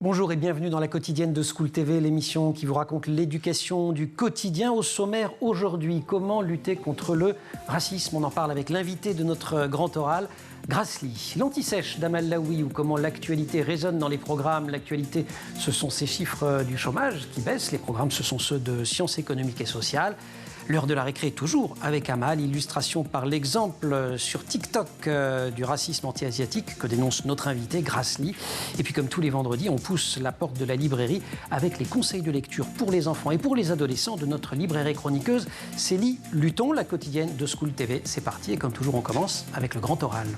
Bonjour et bienvenue dans la quotidienne de School TV, l'émission qui vous raconte l'éducation du quotidien. Au sommaire aujourd'hui, comment lutter contre le racisme. On en parle avec l'invité de notre grand oral, Grasly. L'anti-sèche d'Amal Laoui, ou comment l'actualité résonne dans les programmes. L'actualité, ce sont ces chiffres du chômage qui baissent. Les programmes, ce sont ceux de sciences économiques et sociales. L'heure de la récré, toujours avec Amal, illustration par l'exemple sur TikTok du racisme anti-asiatique que dénonce notre invité, Grasly. Et puis comme tous les vendredis, on pousse la porte de la librairie avec les conseils de lecture pour les enfants et pour les adolescents de notre libraire chroniqueuse Célie Luton, la quotidienne de School TV. C'est parti et comme toujours, on commence avec le grand oral.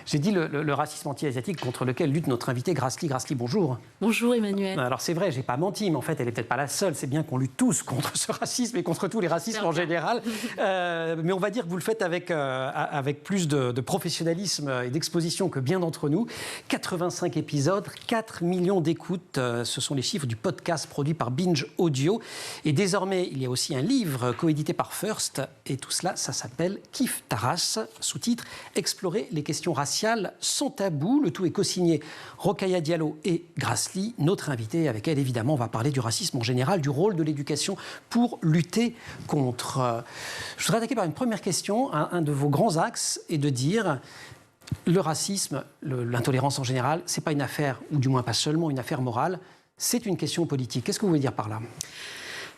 J'ai dit le racisme anti-asiatique contre lequel lutte notre invité Grasly. Grasly, bonjour. Bonjour Emmanuel. Alors c'est vrai, j'ai pas menti, mais en fait elle est peut-être pas la seule. C'est bien qu'on lutte tous contre ce racisme et contre tous les racismes en général. Mais on va dire que vous le faites avec plus de professionnalisme et d'exposition que bien d'entre nous. 85 épisodes, 4 millions d'écoutes. Ce sont les chiffres du podcast produit par Binge Audio. Et désormais, il y a aussi un livre coédité par First. Et tout cela, ça s'appelle Kif Taras, sous-titre Explorer les questions raciales sans tabou. Le tout est co-signé Rokhaya Diallo et Grasly, notre invité. Avec elle, évidemment, on va parler du racisme en général, du rôle de l'éducation pour lutter contre. Je voudrais attaquer par une première question. Un de vos grands axes est de dire le racisme, l'intolérance en général, c'est pas une affaire, ou du moins pas seulement une affaire morale, c'est une question politique. Qu'est-ce que vous voulez dire par là ?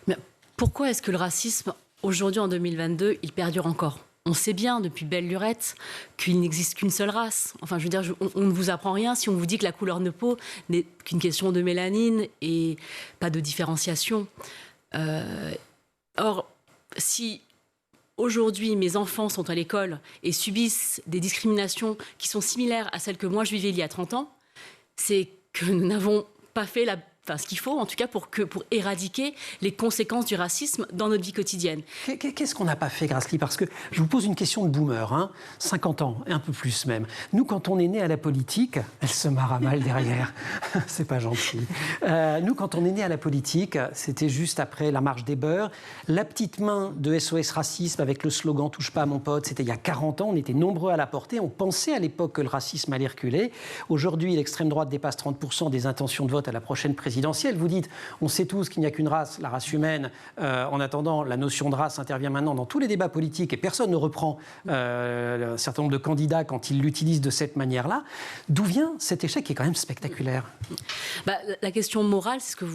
Mais pourquoi est-ce que le racisme, aujourd'hui en 2022, il perdure encore ? On sait bien, depuis belle lurette, qu'il n'existe qu'une seule race. Enfin, je veux dire, on ne vous apprend rien si on vous dit que la couleur de peau n'est qu'une question de mélanine et pas de différenciation. Or, si aujourd'hui mes enfants sont à l'école et subissent des discriminations qui sont similaires à celles que moi je vivais il y a 30 ans, c'est que nous n'avons pas fait ce qu'il faut, en tout cas, pour éradiquer les conséquences du racisme dans notre vie quotidienne. Qu'est-ce qu'on n'a pas fait, Grasly ? Parce que je vous pose une question de boomer, 50 ans, et un peu plus même. Nous, quand on est né à la politique, elle se marre à mal derrière, c'est pas gentil. Nous, quand on est né à la politique, c'était juste après la marche des beurs. La petite main de SOS Racisme avec le slogan « Touche pas à mon pote », c'était il y a 40 ans, on était nombreux à la porter. On pensait à l'époque que le racisme allait reculer. Aujourd'hui, l'extrême droite dépasse 30% des intentions de vote à la prochaine présidentielle. Vous dites, on sait tous qu'il n'y a qu'une race, la race humaine. En attendant, la notion de race intervient maintenant dans tous les débats politiques et personne ne reprend un certain nombre de candidats quand ils l'utilisent de cette manière-là. D'où vient cet échec qui est quand même spectaculaire ? La question morale, c'est ce que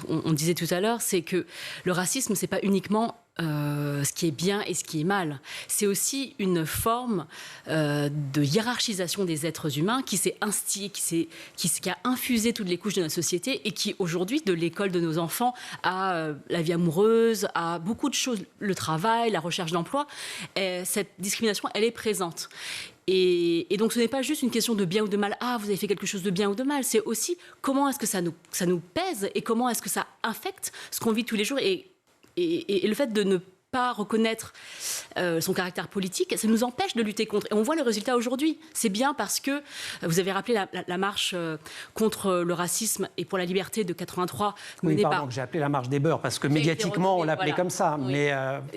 on disait tout à l'heure, c'est que le racisme, c'est pas uniquement ce qui est bien et ce qui est mal. C'est aussi une forme de hiérarchisation des êtres humains qui s'est instillée, qui a infusé toutes les couches de notre société et qui, aujourd'hui, de l'école de nos enfants à la vie amoureuse, à beaucoup de choses, le travail, la recherche d'emploi, cette discrimination, elle est présente. Et donc, ce n'est pas juste une question de bien ou de mal. Ah, vous avez fait quelque chose de bien ou de mal. C'est aussi comment est-ce que ça nous pèse et comment est-ce que ça affecte ce qu'on vit tous les jours. Et le fait de ne pas reconnaître son caractère politique, ça nous empêche de lutter contre. Et on voit le résultat aujourd'hui. C'est bien parce que vous avez rappelé la marche contre le racisme et pour la liberté de 83. Oui, pardon, que j'ai appelé la marche des beurs parce que médiatiquement, on l'appelait comme ça. Oui. Mais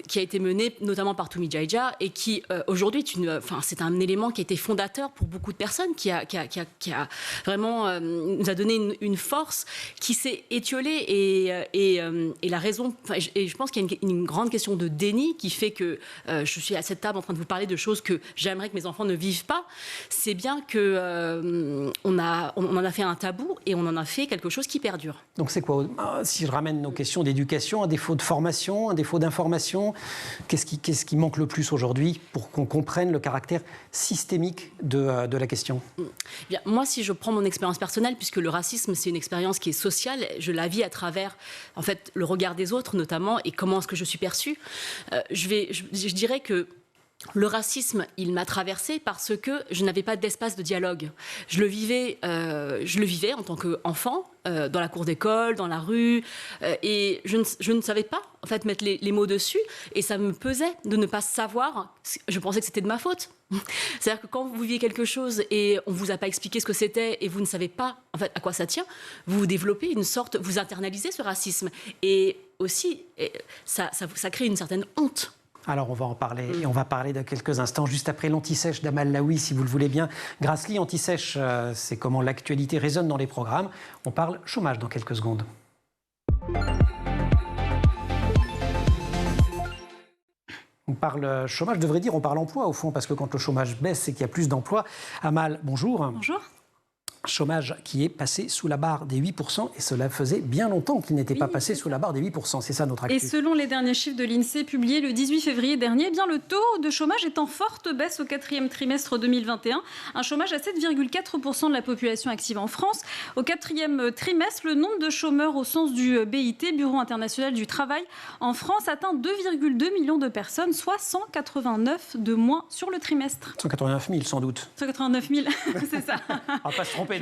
qui a été menée notamment par Toumi Djaïdja et qui, aujourd'hui, c'est un élément qui a été fondateur pour beaucoup de personnes, qui a vraiment nous a donné une force qui s'est étiolée et la raison. Et je pense qu'il y a une grande question de déni qui fait que je suis à cette table en train de vous parler de choses que j'aimerais que mes enfants ne vivent pas. C'est bien que on en a fait un tabou et on en a fait quelque chose qui perdure. Donc c'est quoi, si je ramène nos questions d'éducation, un défaut de formation, un défaut d'information, qu'est-ce qui manque le plus aujourd'hui pour qu'on comprenne le caractère systémique de la question ? Bien, moi, si je prends mon expérience personnelle, puisque le racisme, c'est une expérience qui est sociale, je la vis à travers, en fait, le regard des autres, notamment, et comment est-ce que je suis perçue. Je dirais que le racisme, il m'a traversée parce que je n'avais pas d'espace de dialogue. Je le vivais en tant qu'enfant, dans la cour d'école, dans la rue, et je ne savais pas en fait mettre les mots dessus, et ça me pesait de ne pas savoir. Je pensais que c'était de ma faute. C'est-à-dire que quand vous viviez quelque chose et on vous a pas expliqué ce que c'était et vous ne savez pas en fait à quoi ça tient, vous développez une sorte, vous internalisez ce racisme, et aussi ça crée une certaine honte. Alors on va en parler, et on va parler de quelques instants, juste après l'Anti-Sèche d'Amal Laoui, si vous le voulez bien. Grasly, Anti-Sèche, c'est comment l'actualité résonne dans les programmes. On parle chômage dans quelques secondes. On parle chômage, je devrais dire on parle emploi au fond, parce que quand le chômage baisse, c'est qu'il y a plus d'emplois. Amal, bonjour. Bonjour. Chômage qui est passé sous la barre des 8%, et cela faisait bien longtemps qu'il n'était pas passé sous la barre des 8%. C'est ça notre actu. Et selon les derniers chiffres de l'INSEE publiés le 18 février dernier, eh bien, le taux de chômage est en forte baisse au 4e trimestre 2021. Un chômage à 7,4% de la population active en France. Au 4e trimestre, le nombre de chômeurs au sens du BIT, Bureau international du travail, en France atteint 2,2 millions de personnes, soit 189 de moins sur le trimestre. 189 000 sans doute. 189 000, c'est ça. On va pas se tromper.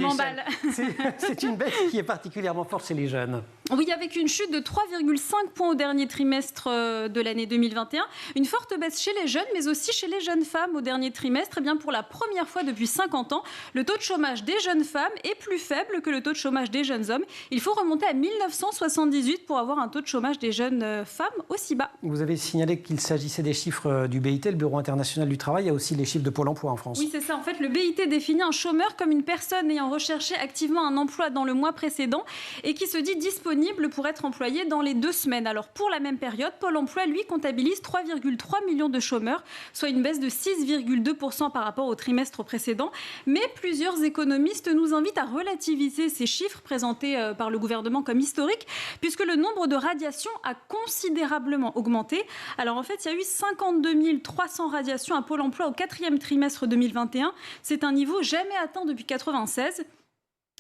C'est une baisse qui est particulièrement forte chez les jeunes. Oui, avec une chute de 3,5 points au dernier trimestre de l'année 2021. Une forte baisse chez les jeunes, mais aussi chez les jeunes femmes au dernier trimestre. Eh bien, pour la première fois depuis 50 ans, le taux de chômage des jeunes femmes est plus faible que le taux de chômage des jeunes hommes. Il faut remonter à 1978 pour avoir un taux de chômage des jeunes femmes aussi bas. Vous avez signalé qu'il s'agissait des chiffres du BIT, le Bureau international du travail. Il y a aussi les chiffres de Pôle emploi en France. Oui, c'est ça. En fait, le BIT définit un chômeur comme une personne ayant recherché activement un emploi dans le mois précédent et qui se dit disponible pour être employé dans les 2 semaines. Alors pour la même période, Pôle emploi, lui, comptabilise 3,3 millions de chômeurs, soit une baisse de 6,2% par rapport au trimestre précédent. Mais plusieurs économistes nous invitent à relativiser ces chiffres présentés par le gouvernement comme historiques, puisque le nombre de radiations a considérablement augmenté. Alors en fait, il y a eu 52 300 radiations à Pôle emploi au 4e trimestre 2021. C'est un niveau jamais atteint depuis 1996.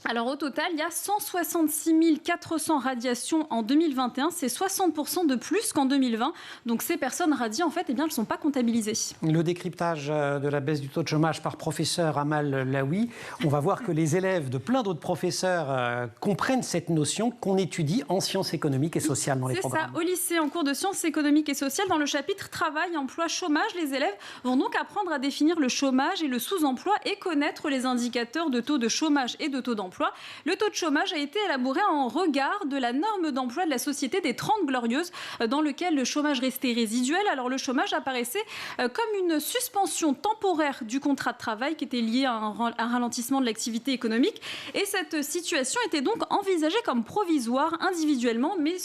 Alors au total, il y a 166 400 radiations en 2021, c'est 60% de plus qu'en 2020. Donc ces personnes radiées, en fait, eh bien, elles ne sont pas comptabilisées. Le décryptage de la baisse du taux de chômage par professeur Amal Laoui, on va voir que les élèves de plein d'autres professeurs comprennent cette notion qu'on étudie en sciences économiques et sociales dans les programmes. C'est ça, au lycée, en cours de sciences économiques et sociales, dans le chapitre travail, emploi, chômage, les élèves vont donc apprendre à définir le chômage et le sous-emploi et connaître les indicateurs de taux de chômage et de taux d'emploi. Le taux de chômage a été élaboré en regard de la norme d'emploi de la Société des 30 Glorieuses, dans lequel le chômage restait résiduel. Alors le chômage apparaissait comme une suspension temporaire du contrat de travail qui était lié à un ralentissement de l'activité économique. Et cette situation était donc envisagée comme provisoire individuellement, mais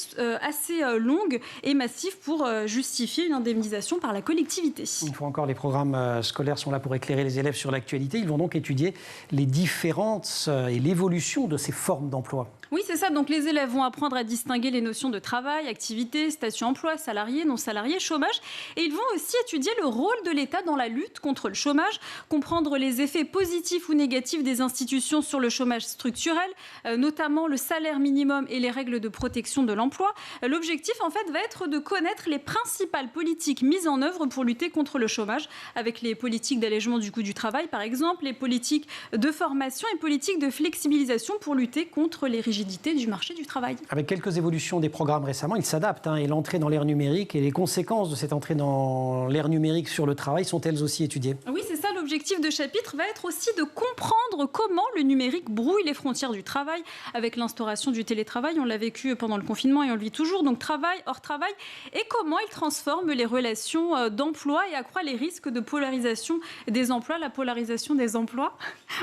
assez longue et massive pour justifier une indemnisation par la collectivité. Une fois encore, les programmes scolaires sont là pour éclairer les élèves sur l'actualité. Ils vont donc étudier les différences et l'évolution de ces formes d'emploi. Oui, c'est ça. Donc les élèves vont apprendre à distinguer les notions de travail, activité, statut emploi, salarié, non salarié, chômage. Et ils vont aussi étudier le rôle de l'État dans la lutte contre le chômage, comprendre les effets positifs ou négatifs des institutions sur le chômage structurel, notamment le salaire minimum et les règles de protection de l'emploi. L'objectif, en fait, va être de connaître les principales politiques mises en œuvre pour lutter contre le chômage, avec les politiques d'allègement du coût du travail, par exemple, les politiques de formation et politiques de flexibilisation pour lutter contre les rigidités du marché du travail. Avec quelques évolutions des programmes récemment, ils s'adaptent. Et l'entrée dans l'ère numérique et les conséquences de cette entrée dans l'ère numérique sur le travail sont elles aussi étudiées. Oui, c'est ça. L'objectif de chapitre va être aussi de comprendre comment le numérique brouille les frontières du travail. Avec l'instauration du télétravail, on l'a vécu pendant le confinement et on le vit toujours. Donc travail, hors travail. Et comment il transforme les relations d'emploi et accroît les risques de polarisation des emplois. La polarisation des emplois,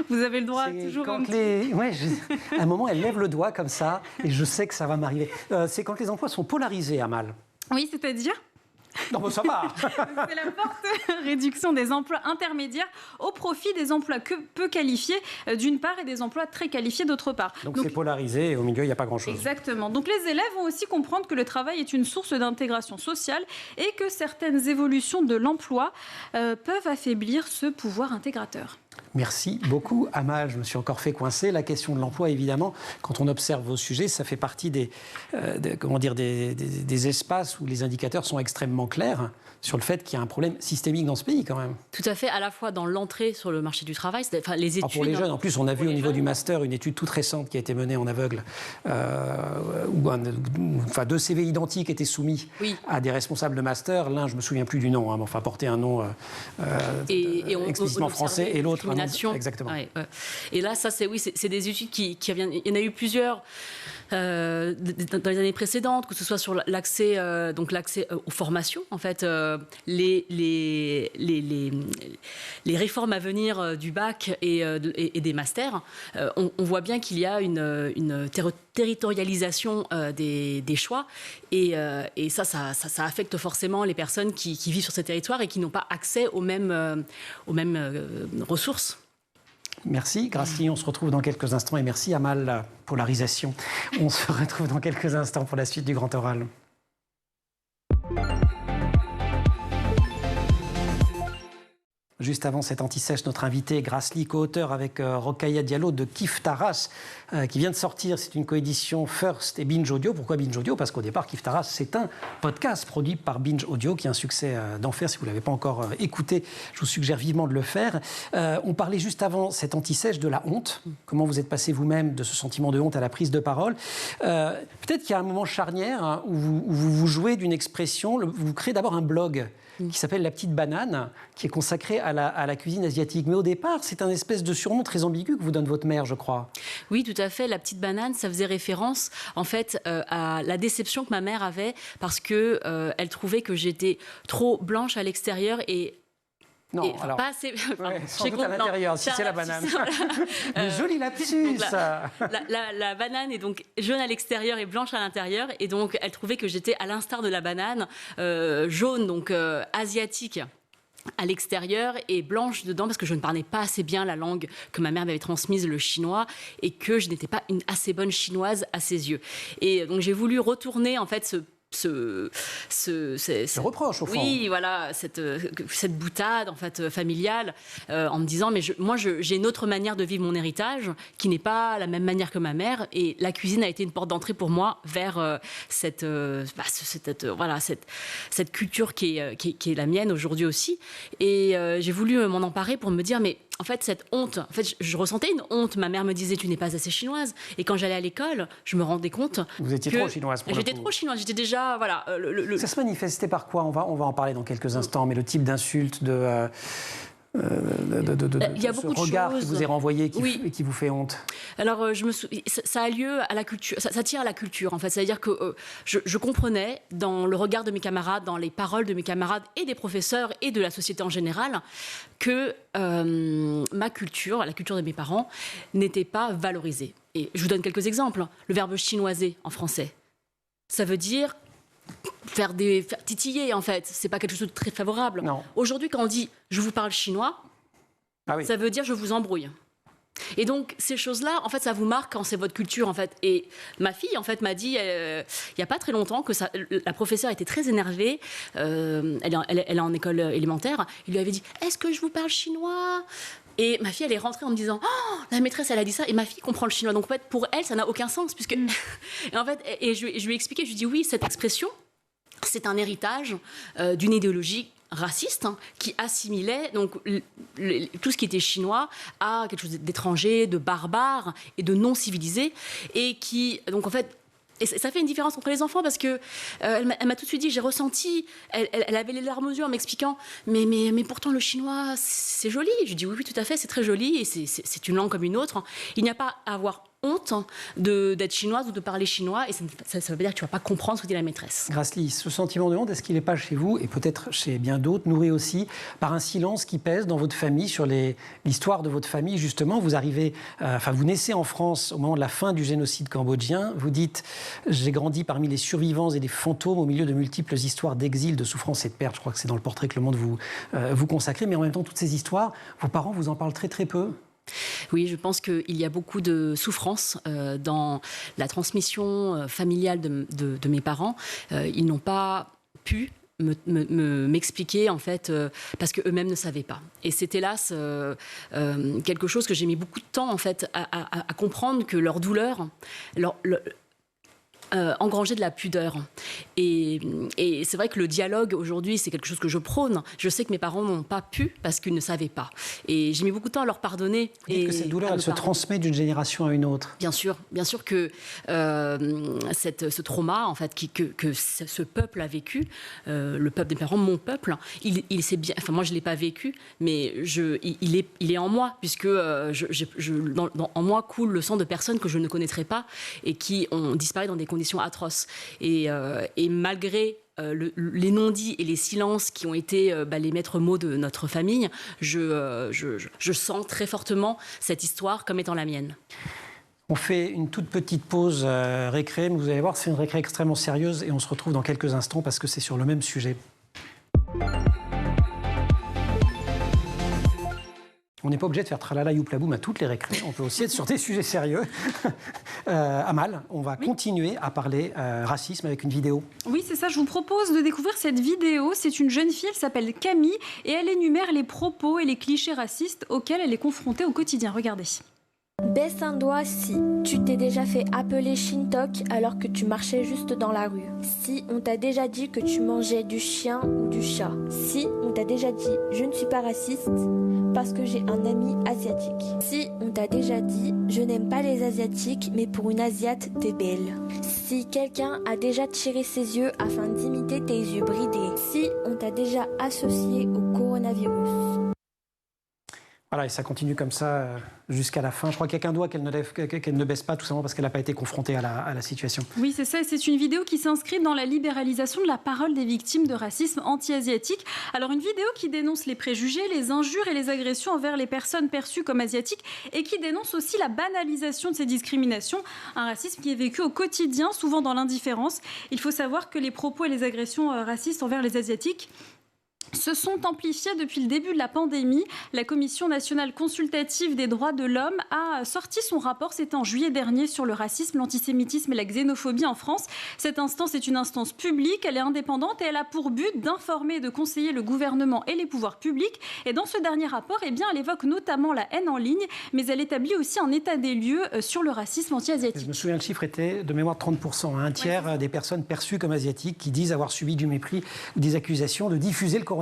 vous avez le droit toujours... À un moment, elle lève le doigt comme ça, et je sais que ça va m'arriver. C'est quand les emplois sont polarisés, Amal. Oui, c'est-à-dire ? Non, mais ça va. C'est la forte réduction des emplois intermédiaires au profit des emplois peu qualifiés d'une part et des emplois très qualifiés d'autre part. Donc c'est polarisé et au milieu, il n'y a pas grand-chose. Exactement. Donc les élèves vont aussi comprendre que le travail est une source d'intégration sociale et que certaines évolutions de l'emploi peuvent affaiblir ce pouvoir intégrateur. Merci beaucoup, Amal. Je me suis encore fait coincer. La question de l'emploi, évidemment, quand on observe vos sujets, ça fait partie des espaces où les indicateurs sont extrêmement clairs sur le fait qu'il y a un problème systémique dans ce pays, quand même. Tout à fait, à la fois dans l'entrée sur le marché du travail, enfin, les études... pour les jeunes, en plus, on a vu au niveau du master une étude toute récente qui a été menée en aveugle, où deux CV identiques étaient soumis à des responsables de master. L'un, je ne me souviens plus du nom, mais portait un nom explicitement français, et l'autre discrimination. Exactement. Ouais. Et là, ça, c'est des études qui viennent. Il y en a eu plusieurs dans les années précédentes, que ce soit sur l'accès aux formations. En fait, les réformes à venir du bac et des masters, on voit bien qu'il y a une territorialisation des choix, et ça affecte forcément les personnes qui vivent sur ces territoires et qui n'ont pas accès aux mêmes ressources. Merci Grasly, on se retrouve dans quelques instants, et merci Amal, la polarisation. On se retrouve dans quelques instants pour la suite du Grand Oral. Juste avant cette anti-sèche, notre invité Grasly, co-auteur avec Rokhaya Diallo de Kif Taras, qui vient de sortir. C'est une coédition First et Binge Audio. Pourquoi Binge Audio? Parce qu'au départ, Kif Taras, c'est un podcast produit par Binge Audio, qui a un succès d'enfer. Si vous ne l'avez pas encore écouté, je vous suggère vivement de le faire. On parlait juste avant cette anti-sèche de la honte. Comment vous êtes passé vous-même de ce sentiment de honte à la prise de parole. Peut-être qu'il y a un moment charnière où vous jouez d'une expression. Vous créez d'abord un blog qui s'appelle La Petite Banane, qui est consacrée à la cuisine asiatique. Mais au départ, c'est un espèce de surnom très ambigu que vous donne votre mère, je crois. Oui, tout à fait. La Petite Banane, ça faisait référence, en fait, à la déception que ma mère avait, parce que elle trouvait que j'étais trop blanche à l'extérieur et... Non, alors, pas assez... sans doute à l'intérieur, si c'est la banane. Joli lapsus. La banane est donc jaune à l'extérieur et blanche à l'intérieur. Et donc, elle trouvait que j'étais, à l'instar de la banane, jaune, donc asiatique à l'extérieur et blanche dedans, parce que je ne parlais pas assez bien la langue que ma mère m'avait transmise, le chinois, et que je n'étais pas une assez bonne chinoise à ses yeux. Et donc, j'ai voulu retourner, en fait, ce reproche, au fond. Oui, voilà, cette boutade en fait familiale, en me disant mais moi j'ai une autre manière de vivre mon héritage qui n'est pas la même manière que ma mère, et la cuisine a été une porte d'entrée pour moi vers cette culture qui est la mienne aujourd'hui aussi, et j'ai voulu m'en emparer pour me dire mais en fait, cette honte, en fait, je ressentais une honte. Ma mère me disait, tu n'es pas assez chinoise. Et quand j'allais à l'école, je me rendais compte. Vous étiez trop chinoise pour le coup. J'étais trop chinoise. J'étais déjà, voilà. Ça se manifestait par quoi? On va en parler dans quelques instants. Mais le type d'insulte, il y a beaucoup de regard qui vous est renvoyé et qui vous fait honte. Alors, ça a lieu à la culture, ça tire à la culture, en fait. C'est-à-dire que je comprenais, dans le regard de mes camarades, dans les paroles de mes camarades et des professeurs et de la société en général, que ma culture, la culture de mes parents, n'était pas valorisée. Et je vous donne quelques exemples. Le verbe chinoiser en français, ça veut dire... Faire titiller, en fait, c'est pas quelque chose de très favorable. Non. Aujourd'hui, quand on dit je vous parle chinois, ça veut dire je vous embrouille. Et donc ces choses-là, en fait, ça vous marque quand c'est votre culture, en fait. Et ma fille, en fait, m'a dit il y a pas très longtemps que la professeure était très énervée. Elle est en école élémentaire. Il lui avait dit est-ce que je vous parle chinois? Et ma fille, elle est rentrée en me disant oh, la maîtresse, elle a dit ça. Et ma fille comprend le chinois. Donc, en fait, pour elle, ça n'a aucun sens. Puisque... et en fait, je lui ai expliqué, je lui ai dit oui, cette expression, c'est un héritage d'une idéologie raciste qui assimilait donc, tout ce qui était chinois à quelque chose d'étranger, de barbare et de non civilisé. Et qui, donc, en fait, et ça fait une différence entre les enfants parce que elle m'a tout de suite dit, j'ai ressenti, elle avait les larmes aux yeux en m'expliquant, mais pourtant le chinois c'est joli. Je lui dis oui, tout à fait, c'est très joli et c'est une langue comme une autre. Il n'y a pas à avoir honte d'être chinoise ou de parler chinois, et ça ne veut pas dire que tu ne vas pas comprendre ce que dit la maîtresse. Grasly, ce sentiment de honte, est-ce qu'il n'est pas chez vous, et peut-être chez bien d'autres, nourri aussi par un silence qui pèse dans votre famille sur l'histoire de votre famille? Justement, vous naissez en France au moment de la fin du génocide cambodgien. Vous dites « J'ai grandi parmi les survivants et des fantômes au milieu de multiples histoires d'exil, de souffrance et de perte ». Je crois que c'est dans le portrait que Le Monde vous consacrez. Mais en même temps, toutes ces histoires, vos parents vous en parlent très très peu. Oui, je pense qu'il y a beaucoup de souffrance dans la transmission familiale de mes parents. Ils n'ont pas pu m'expliquer, en fait, parce qu'eux-mêmes ne savaient pas. Et c'est hélas quelque chose que j'ai mis beaucoup de temps, en fait, à comprendre, que leur douleur... engranger de la pudeur. Et c'est vrai que le dialogue, aujourd'hui, c'est quelque chose que je prône. Je sais que mes parents n'ont pas pu parce qu'ils ne savaient pas. Et j'ai mis beaucoup de temps à leur pardonner. Vous dites que cette douleur, elle se transmet d'une génération à une autre. Bien sûr que ce trauma, en fait, que ce peuple a vécu, le peuple des parents, mon peuple, il sait bien. Enfin, moi, je l'ai pas vécu, mais il est en moi, puisque en moi coule le sang de personnes que je ne connaîtrais pas et qui ont disparu dans des conditions atroces. Et malgré les non-dits et les silences qui ont été les maîtres mots de notre famille, je sens très fortement cette histoire comme étant la mienne. On fait une toute petite pause récré, mais vous allez voir, c'est une récré extrêmement sérieuse et on se retrouve dans quelques instants parce que c'est sur le même sujet. On n'est pas obligé de faire tralala youplaboum à toutes les récrés. On peut aussi être sur des sujets sérieux. Amal, on va continuer à parler racisme avec une vidéo. Oui, c'est ça. Je vous propose de découvrir cette vidéo. C'est une jeune fille, elle s'appelle Camille, et elle énumère les propos et les clichés racistes auxquels elle est confrontée au quotidien. Regardez. Baisse un doigt si tu t'es déjà fait appeler Shintok alors que tu marchais juste dans la rue. Si on t'a déjà dit que tu mangeais du chien ou du chat. Si on t'a déjà dit je ne suis pas raciste parce que j'ai un ami asiatique. Si on t'a déjà dit je n'aime pas les asiatiques mais pour une asiate t'es belle. Si quelqu'un a déjà tiré ses yeux afin d'imiter tes yeux bridés. Si on t'a déjà associé au coronavirus. Voilà, et ça continue comme ça jusqu'à la fin. Je crois qu'il n'y a qu'un doigt qu'elle ne baisse pas, tout simplement parce qu'elle n'a pas été confrontée à la situation. Oui, c'est ça. C'est une vidéo qui s'inscrit dans la libéralisation de la parole des victimes de racisme anti-asiatique. Alors, une vidéo qui dénonce les préjugés, les injures et les agressions envers les personnes perçues comme asiatiques et qui dénonce aussi la banalisation de ces discriminations. Un racisme qui est vécu au quotidien, souvent dans l'indifférence. Il faut savoir que les propos et les agressions racistes envers les asiatiques se sont amplifiés depuis le début de la pandémie. La Commission nationale consultative des droits de l'homme a sorti son rapport, c'était en juillet dernier, sur le racisme, l'antisémitisme et la xénophobie en France. Cette instance est une instance publique, elle est indépendante et elle a pour but d'informer et de conseiller le gouvernement et les pouvoirs publics. Et dans ce dernier rapport, elle évoque notamment la haine en ligne, mais elle établit aussi un état des lieux sur le racisme anti-asiatique. Je me souviens, le chiffre était de mémoire 30%. Un tiers des personnes perçues comme asiatiques qui disent avoir subi du mépris ou des accusations de diffuser le coronavirus.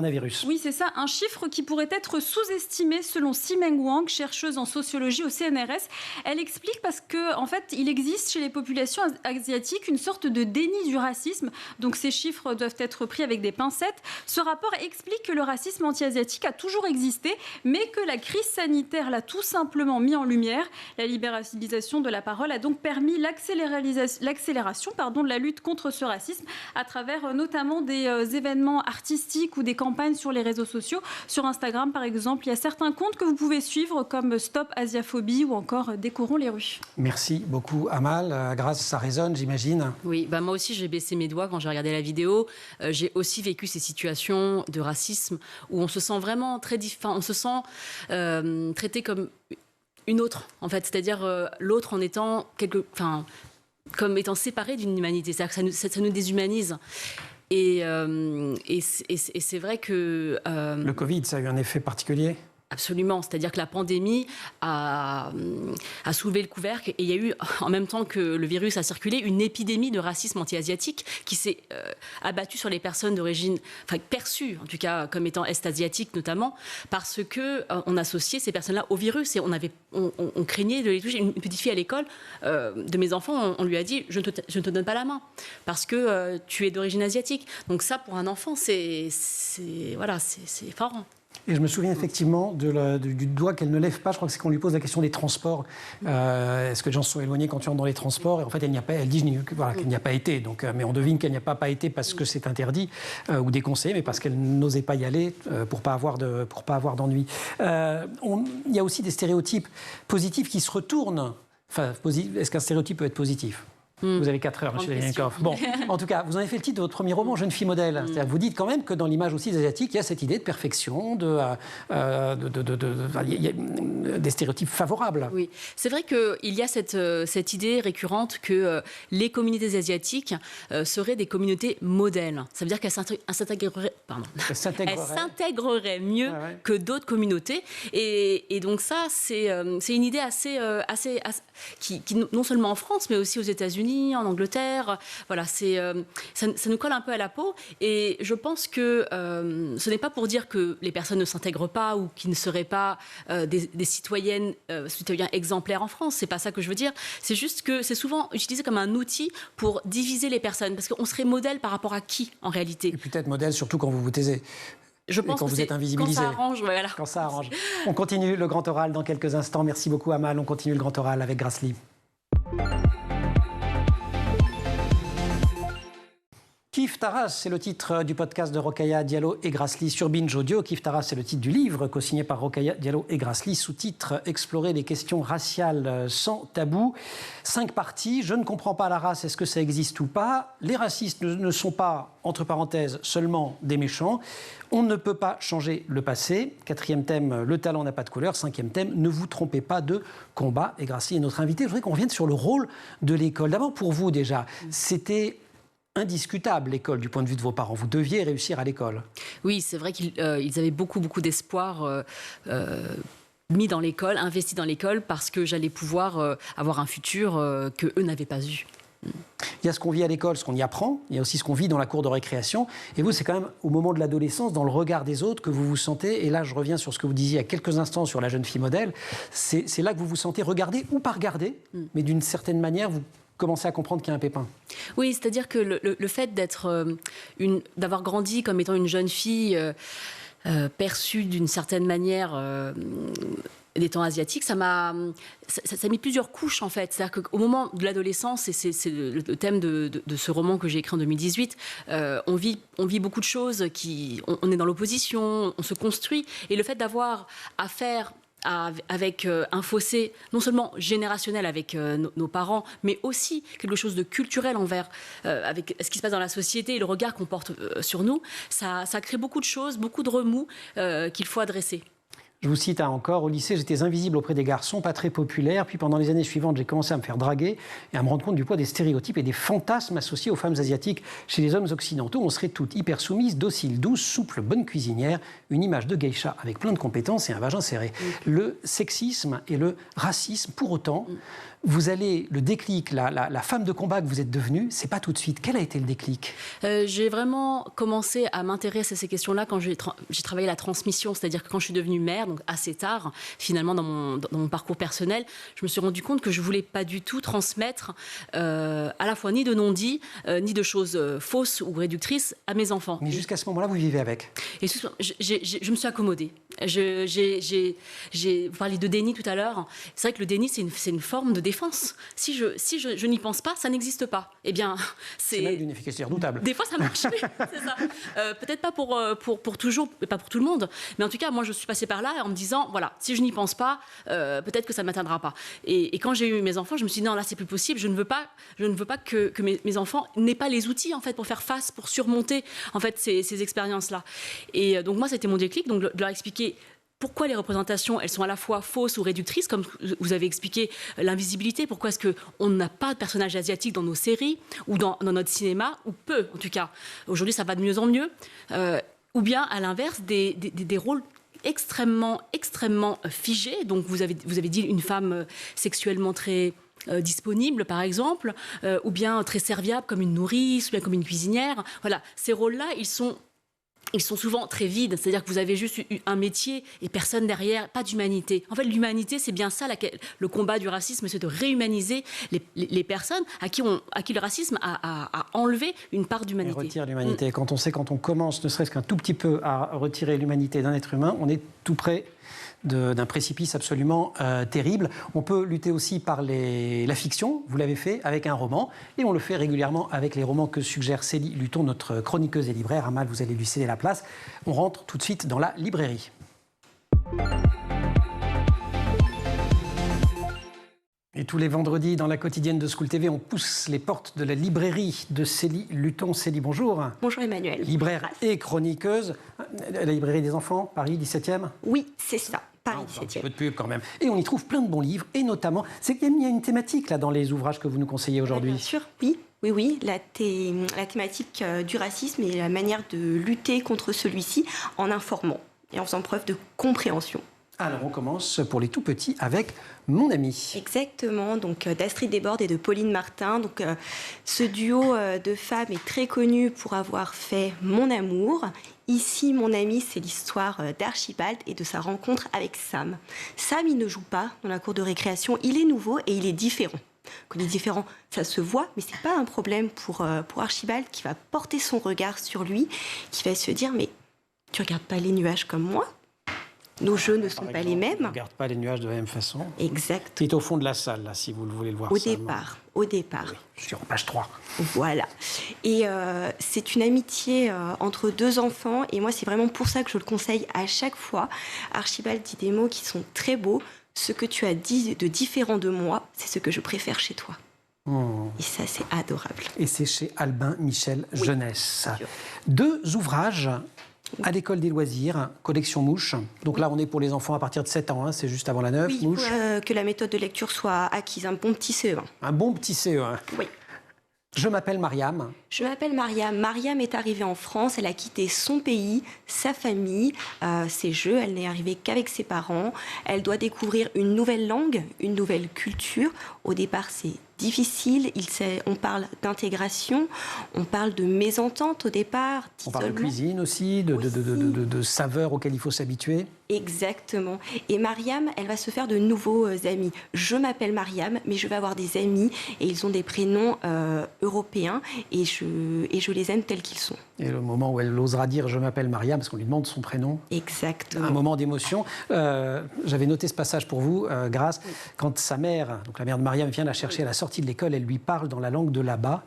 Oui, c'est ça, un chiffre qui pourrait être sous-estimé selon Simeng Wang, chercheuse en sociologie au CNRS. Elle explique parce qu'en fait, il existe chez les populations asiatiques une sorte de déni du racisme. Donc ces chiffres doivent être pris avec des pincettes. Ce rapport explique que le racisme anti-asiatique a toujours existé, mais que la crise sanitaire l'a tout simplement mis en lumière. La libéralisation de la parole a donc permis l'accélération de la lutte contre ce racisme à travers notamment des événements artistiques ou des campagnes sur les réseaux sociaux. Sur Instagram, par exemple, il y a certains comptes que vous pouvez suivre comme Stop Asiaphobie ou encore Décorons les rues. Merci beaucoup, Amal. Grâce, ça résonne, j'imagine. Oui, moi aussi, j'ai baissé mes doigts quand j'ai regardé la vidéo. J'ai aussi vécu ces situations de racisme où on se sent vraiment très différent. On se sent traité comme une autre, en fait. C'est-à-dire l'autre en étant comme étant séparé d'une humanité. C'est-à-dire que ça nous déshumanise. Et c'est vrai que... Le Covid, ça a eu un effet particulier ? Absolument, c'est-à-dire que la pandémie a soulevé le couvercle et il y a eu, en même temps que le virus a circulé, une épidémie de racisme anti-asiatique qui s'est abattue sur les personnes d'origine, perçues en tout cas comme étant est-asiatiques notamment, parce qu'on associait ces personnes-là au virus et on craignait de les toucher. Une petite fille à l'école de mes enfants, on lui a dit « je ne te donne pas la main parce que tu es d'origine asiatique ». Donc ça, pour un enfant, c'est effarant. Et je me souviens effectivement du doigt qu'elle ne lève pas. Je crois que c'est qu'on lui pose la question des transports. Est-ce que les gens se sont éloignés quand tu entres dans les transports ? Et en fait, elle dit qu'elle n'y a pas été. Donc, mais on devine qu'elle n'y a pas été parce que c'est interdit ou déconseillé, mais parce qu'elle n'osait pas y aller pour pas avoir d'ennui. Il y a aussi des stéréotypes positifs qui se retournent. Est-ce qu'un stéréotype peut être positif ? Vous avez 4 heures, M. Delienkoff. Bon, en tout cas, vous en avez fait le titre de votre premier roman, Jeune fille modèle. C'est-à-dire que vous dites quand même que dans l'image aussi des Asiatiques, il y a cette idée de perfection, il y a des stéréotypes favorables. Oui, c'est vrai qu'il y a cette idée récurrente que les communautés asiatiques seraient des communautés modèles. Ça veut dire qu'elles s'intégreraient mieux que d'autres communautés. Et donc ça, c'est une idée assez qui non seulement en France, mais aussi aux États-Unis, États-Unis, en Angleterre. Voilà, ça nous colle un peu à la peau. Et je pense que ce n'est pas pour dire que les personnes ne s'intègrent pas ou qu'ils ne seraient pas des citoyens exemplaires en France. C'est pas ça que je veux dire. C'est juste que c'est souvent utilisé comme un outil pour diviser les personnes. Parce qu'on serait modèle par rapport à qui, en réalité? Et peut-être modèle, surtout quand vous vous taisez. Je pense quand vous êtes invisibilisé. Quand ça arrange, voilà. Quand ça arrange. On continue le grand oral dans quelques instants. Merci beaucoup, Amal. On continue le grand oral avec Grassley. Kif Taras, c'est le titre du podcast de Rokhaya Diallo et Grassley sur Binge Audio. Kif Taras, c'est le titre du livre co-signé par Rokhaya Diallo et Grassley, sous-titre « Explorer les questions raciales sans tabou ». 5 parties. Je ne comprends pas la race, est-ce que ça existe ou pas? Les racistes ne sont pas, entre parenthèses, seulement des méchants. On ne peut pas changer le passé. 4e thème, le talent n'a pas de couleur. 5e thème, ne vous trompez pas de combat. Et Grassley est notre invité. Je voudrais qu'on revienne sur le rôle de l'école. D'abord, pour vous déjà, c'était indiscutable, l'école, du point de vue de vos parents. Vous deviez réussir à l'école. Oui, c'est vrai qu'ils avaient beaucoup d'espoir mis dans l'école, investi dans l'école, parce que j'allais pouvoir avoir un futur qu'eux n'avaient pas eu. Il y a ce qu'on vit à l'école, ce qu'on y apprend. Il y a aussi ce qu'on vit dans la cour de récréation. Et vous, c'est quand même au moment de l'adolescence, dans le regard des autres, que vous vous sentez, et là je reviens sur ce que vous disiez il y a quelques instants sur la jeune fille modèle, c'est là que vous vous sentez regardé ou pas regardé, mais d'une certaine manière, vous commencez à comprendre qu'il y a un pépin. Oui, c'est-à-dire que le fait d'avoir grandi comme étant une jeune fille perçue d'une certaine manière d'étant asiatique, ça m'a mis plusieurs couches en fait. C'est-à-dire qu'au moment de l'adolescence, et c'est le thème de ce roman que j'ai écrit en 2018, on vit beaucoup de choses, on est dans l'opposition, on se construit, et le fait d'avoir à faire avec un fossé non seulement générationnel avec nos parents, mais aussi quelque chose de culturel envers avec ce qui se passe dans la société et le regard qu'on porte sur nous, ça crée beaucoup de choses, beaucoup de remous qu'il faut adresser. Je vous cite encore, au lycée, j'étais invisible auprès des garçons, pas très populaire. Puis pendant les années suivantes, j'ai commencé à me faire draguer et à me rendre compte du poids des stéréotypes et des fantasmes associés aux femmes asiatiques chez les hommes occidentaux. On serait toutes hyper soumises, dociles, douces, souples, bonnes cuisinières, une image de geisha avec plein de compétences et un vagin serré. Le sexisme et le racisme, pour autant, vous allez, le déclic, la femme de combat que vous êtes devenue, c'est pas tout de suite. Quel a été le déclic? J'ai vraiment commencé à m'intéresser à ces questions-là quand j'ai travaillé la transmission, c'est-à-dire que quand je suis devenue mère, donc assez tard, finalement dans mon parcours personnel, je me suis rendu compte que je voulais pas du tout transmettre à la fois ni de non-dits, ni de choses fausses ou réductrices à mes enfants. Mais jusqu'à ce moment-là, vous vivez avec? Et je me suis accommodée. Vous parliez de déni tout à l'heure. C'est vrai que le déni, c'est une forme de défense. Si je n'y pense pas, ça n'existe pas. Eh bien, c'est même d'une efficacité redoutable. Des fois, ça marche, c'est ça. Peut-être pas pour toujours, pas pour tout le monde, mais en tout cas, moi, je suis passée par là en me disant, voilà, si je n'y pense pas, peut-être que ça ne m'atteindra pas. Et quand j'ai eu mes enfants, je me suis dit, non, là, c'est plus possible. Je ne veux pas que mes enfants n'aient pas les outils, en fait, pour faire face, pour surmonter, en fait, ces expériences-là. Et donc, moi, c'était mon déclic, donc de leur expliquer pourquoi les représentations, elles sont à la fois fausses ou réductrices, comme vous avez expliqué l'invisibilité, pourquoi est-ce qu'on n'a pas de personnages asiatiques dans nos séries ou dans notre cinéma, ou peu en tout cas. Aujourd'hui, ça va de mieux en mieux. Ou bien, à l'inverse, des rôles extrêmement figés. Donc, vous avez dit une femme sexuellement très disponible, par exemple, ou bien très serviable, comme une nourrice, ou bien comme une cuisinière. Voilà, ces rôles-là, ils sont souvent très vides, c'est-à-dire que vous avez juste eu un métier et personne derrière, pas d'humanité. En fait, l'humanité, c'est bien ça, le combat du racisme, c'est de réhumaniser les personnes à qui le racisme a enlevé une part d'humanité. Et retire l'humanité. Quand on commence, ne serait-ce qu'un tout petit peu, à retirer l'humanité d'un être humain, on est tout près d'un précipice absolument terrible. On peut lutter aussi par la fiction, vous l'avez fait avec un roman, et on le fait régulièrement avec les romans que suggère Célie Luton, notre chroniqueuse et libraire. Amal, vous allez lui céder la place. On rentre tout de suite dans la librairie. Et tous les vendredis, dans la quotidienne de School TV, on pousse les portes de la librairie de Célie Luton. Célie, bonjour. Bonjour Emmanuel. Libraire et chroniqueuse. La librairie des enfants, Paris 17e? Oui, c'est ça. Paris 17e. Un petit peu de pub quand même. Et on y trouve plein de bons livres, et notamment, c'est qu'il y a une thématique là dans les ouvrages que vous nous conseillez aujourd'hui. Bien sûr, oui. La thématique du racisme et la manière de lutter contre celui-ci en informant et en faisant preuve de compréhension. Alors, on commence pour les tout petits avec Mon ami. Exactement, donc d'Astrid Desbordes et de Pauline Martin. Donc, ce duo de femmes est très connu pour avoir fait Mon amour. Ici, Mon ami, c'est l'histoire d'Archibald et de sa rencontre avec Sam. Sam, il ne joue pas dans la cour de récréation, il est nouveau et il est différent. Quand il est différent, ça se voit, mais ce n'est pas un problème pour Archibald qui va porter son regard sur lui, qui va se dire « mais tu ne regardes pas les nuages comme moi ? Nos jeux ne sont pas les mêmes. » On ne regarde pas les nuages de la même façon. Exact. Il est au fond de la salle, là, si vous voulez le voir. Au Sam. départ. Oui, sur page 3. Voilà. Et c'est une amitié entre deux enfants. Et moi, c'est vraiment pour ça que je le conseille à chaque fois. Archibald dit des mots qui sont très beaux. Ce que tu as dit de différent de moi, c'est ce que je préfère chez toi. Et ça, c'est adorable. Et c'est chez Albin Michel Jeunesse. Sûr. 2 ouvrages à l'école des loisirs, collection Mouche. Donc là, on est pour les enfants à partir de 7 ans, hein, c'est juste avant la 9, Oui, Mouche. que la méthode de lecture soit acquise, un bon petit CE1. Un bon petit CE1. Oui. Je m'appelle Mariam. Je m'appelle Mariam. Mariam est arrivée en France. Elle a quitté son pays, sa famille, ses jeux. Elle n'est arrivée qu'avec ses parents. Elle doit découvrir une nouvelle langue, une nouvelle culture. Au départ, c'est difficile. On parle d'intégration, on parle de mésentente au départ. On parle de cuisine aussi, de saveurs auxquelles il faut s'habituer. Exactement. Et Mariam, elle va se faire de nouveaux amis. Je m'appelle Mariam, mais je vais avoir des amis et ils ont des prénoms européens et je les aime tels qu'ils sont. Et le moment où elle osera dire « je m'appelle Mariam » parce qu'on lui demande son prénom. Exactement. Un moment d'émotion. J'avais noté ce passage pour vous, Grâce. Oui. Quand sa mère, donc la mère de Mariam, vient la chercher à la sortie de l'école, elle lui parle dans la langue de là-bas.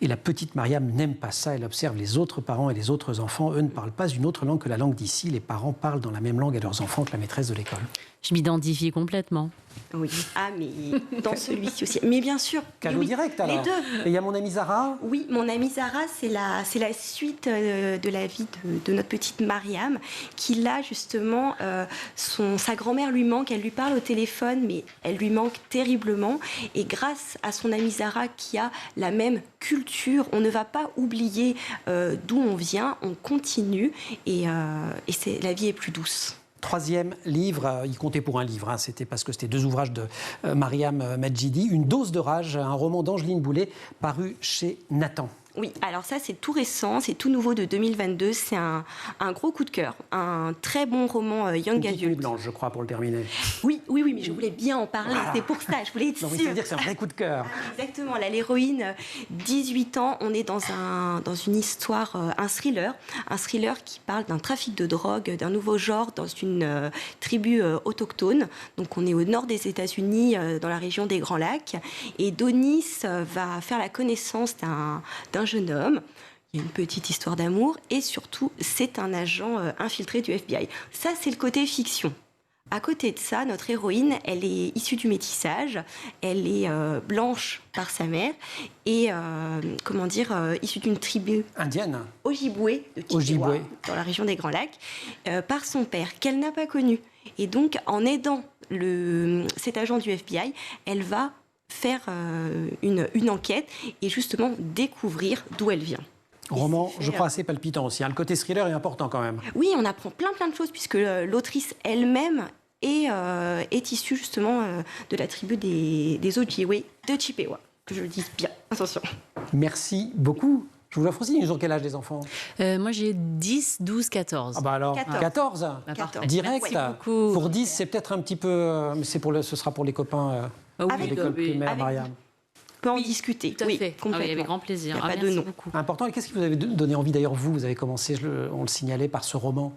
Et la petite Mariam n'aime pas ça. Elle observe les autres parents et les autres enfants. Eux ne parlent pas une autre langue que la langue d'ici. Les parents parlent dans la même langue à leurs enfants que la maîtresse de l'école. Je m'identifie complètement. Oui, mais dans celui-ci aussi. Mais bien sûr. Cadeau oui, direct alors. Les deux. Et il y a Mon amie Zara. Oui, Mon amie Zara, c'est la suite de la vie de notre petite Mariam, qui là justement, sa grand-mère lui manque, elle lui parle au téléphone, mais elle lui manque terriblement. Et grâce à son amie Zara qui a la même culture, on ne va pas oublier d'où on vient, on continue et la vie est plus douce. 3e livre, il comptait pour un livre, hein, c'était parce que c'était 2 ouvrages de Mariam Medjidi, Une dose de rage, un roman d'Angeline Boulet, paru chez Nathan. Oui, alors ça c'est tout récent, c'est tout nouveau de 2022, c'est un gros coup de cœur, un très bon roman young adult. Une blanche, je crois, pour le terminer. Oui, mais je voulais bien en parler, c'est pour ça, je voulais être sûre. Ça veut dire que c'est un vrai coup de cœur. Exactement, là, l'héroïne, 18 ans, on est dans une histoire, un thriller qui parle d'un trafic de drogue, d'un nouveau genre dans une tribu autochtone. Donc on est au nord des États-Unis, dans la région des Grands Lacs, et Donis va faire la connaissance d'un jeune homme. Il y a une petite histoire d'amour et surtout, c'est un agent infiltré du FBI. Ça, c'est le côté fiction. À côté de ça, notre héroïne, elle est issue du métissage. Elle est blanche par sa mère et, issue d'une tribu indienne, Ojibwe, de Chippewa, dans la région des Grands Lacs, par son père, qu'elle n'a pas connu. Et donc, en aidant cet agent du FBI, elle va faire une enquête et justement découvrir d'où elle vient. Roman, je crois, assez palpitant aussi. Le côté thriller est important quand même. Oui, on apprend plein de choses puisque l'autrice elle-même est issue justement de la tribu des Ojibwe de Chippewa. Que je le dise bien, attention. Merci beaucoup. Je vous l'offre aussi. Ils ont quel âge les enfants ? Moi j'ai 10, 12, 14. Ah bah alors, 14. Direct. Pour 10, c'est peut-être un petit peu... mais ce sera pour les copains de l'école primaire, Mariam. On peut en discuter. Tout à fait. Avec grand plaisir. Merci beaucoup. Important. Et qu'est-ce qui vous avait donné envie, d'ailleurs, vous avez commencé, on le signalait, par ce roman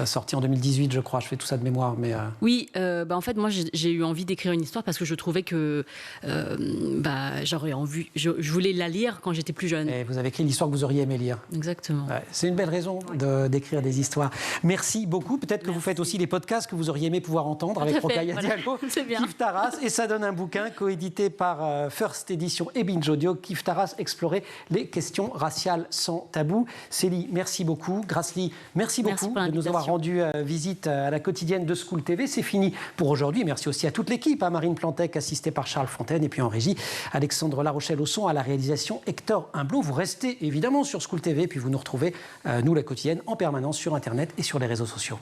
sorti en 2018, je crois. Je fais tout ça de mémoire. Mais Oui, en fait, moi, j'ai eu envie d'écrire une histoire parce que je trouvais que j'aurais envie. Je voulais la lire quand j'étais plus jeune. Et vous avez écrit l'histoire que vous auriez aimé lire. Exactement. Ouais, c'est une belle raison d'écrire des histoires. Merci beaucoup. Peut-être que vous faites aussi les podcasts que vous auriez aimé pouvoir entendre avec Rokhaya Diallo, Kif Taras. Et ça donne un bouquin coédité par First Edition et Binge Audio. Kif Taras, explorer les questions raciales sans tabou. Célie, merci beaucoup. Gracely, merci beaucoup de nous avoir rendu visite à la quotidienne de School TV. C'est fini pour aujourd'hui. Merci aussi à toute l'équipe, à Marine Plantec, assistée par Charles Fontaine, et puis en régie, Alexandre Larochelle au son, à la réalisation Hector Humblot. Vous restez évidemment sur School TV, puis vous nous retrouvez, nous la quotidienne, en permanence sur Internet et sur les réseaux sociaux.